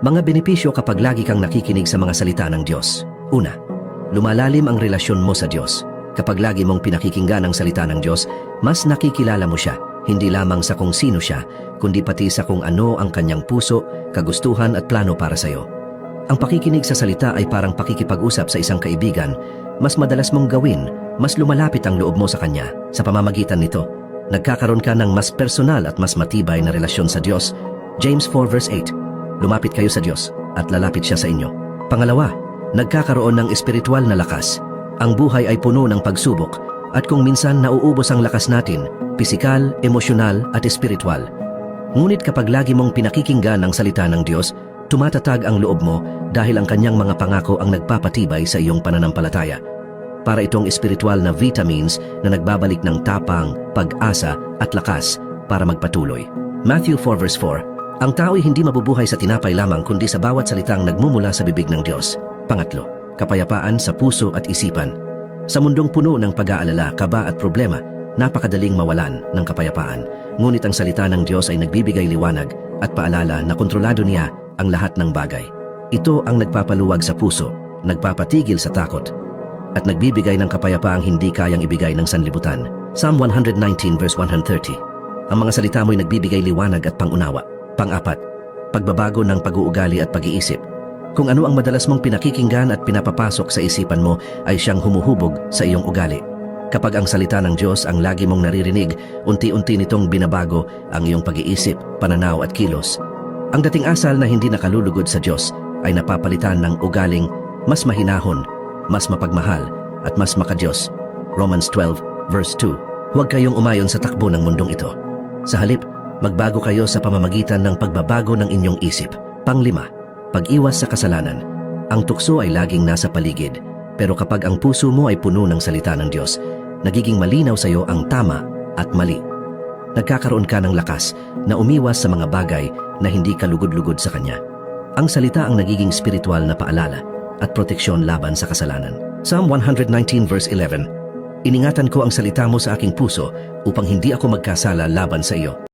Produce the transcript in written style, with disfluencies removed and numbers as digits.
Mga benepisyo kapag lagi kang nakikinig sa mga salita ng Diyos. Una, lumalalim ang relasyon mo sa Diyos. Kapag lagi mong pinakikinggan ang salita ng Diyos, mas nakikilala mo siya, hindi lamang sa kung sino siya, kundi pati sa kung ano ang kanyang puso, kagustuhan at plano para sa iyo. Ang pakikinig sa salita ay parang pakikipag-usap sa isang kaibigan. Mas madalas mong gawin, mas lumalapit ang loob mo sa kanya. Sa pamamagitan nito, nagkakaroon ka ng mas personal at mas matibay na relasyon sa Diyos. James 4 verse 8. Lumapit kayo sa Diyos at lalapit siya sa inyo. Pangalawa, nagkakaroon ng espiritual na lakas. Ang buhay ay puno ng pagsubok at kung minsan nauubos ang lakas natin, pisikal, emosyonal at espiritual. Ngunit kapag lagi mong pinakikinggan ang salita ng Diyos, tumatatag ang loob mo dahil ang kanyang mga pangako ang nagpapatibay sa iyong pananampalataya. Para itong espiritual na vitamins na nagbabalik ng tapang, pag-asa at lakas para magpatuloy. Matthew 4 verse 4. Ang tao'y hindi mabubuhay sa tinapay lamang kundi sa bawat salitang nagmumula sa bibig ng Diyos. Pangatlo, kapayapaan sa puso at isipan. Sa mundong puno ng pag-aalala, kaba at problema, napakadaling mawalan ng kapayapaan. Ngunit ang salita ng Diyos ay nagbibigay liwanag at paalala na kontrolado niya ang lahat ng bagay. Ito ang nagpapaluwag sa puso, nagpapatigil sa takot, at nagbibigay ng kapayapaang hindi kayang ibigay ng sanlibutan. Psalm 119 verse 130. Ang mga salita mo'y nagbibigay liwanag at pangunawa. Pang-apat, pagbabago ng pag-uugali at pag-iisip. Kung ano ang madalas mong pinakikinggan at pinapapasok sa isipan mo ay siyang humuhubog sa iyong ugali. Kapag ang salita ng Diyos ang lagi mong naririnig, unti-unti nitong binabago ang iyong pag-iisip, pananaw at kilos. Ang dating asal na hindi nakalulugod sa Diyos ay napapalitan ng ugaling mas mahinahon, mas mapagmahal at mas makadiyos. Romans 12 verse 2. Huwag kayong umayon sa takbo ng mundong ito. Sa halip, magbago kayo sa pamamagitan ng pagbabago ng inyong isip. Panglima, pag-iwas sa kasalanan. Ang tukso ay laging nasa paligid, pero kapag ang puso mo ay puno ng salita ng Diyos, nagiging malinaw sa iyo ang tama at mali. Nagkakaroon ka ng lakas na umiwas sa mga bagay na hindi ka lugod-lugod sa Kanya. Ang salita ang nagiging spiritual na paalala at proteksyon laban sa kasalanan. Psalm 119 verse 11. Iningatan ko ang salita mo sa aking puso upang hindi ako magkasala laban sa iyo.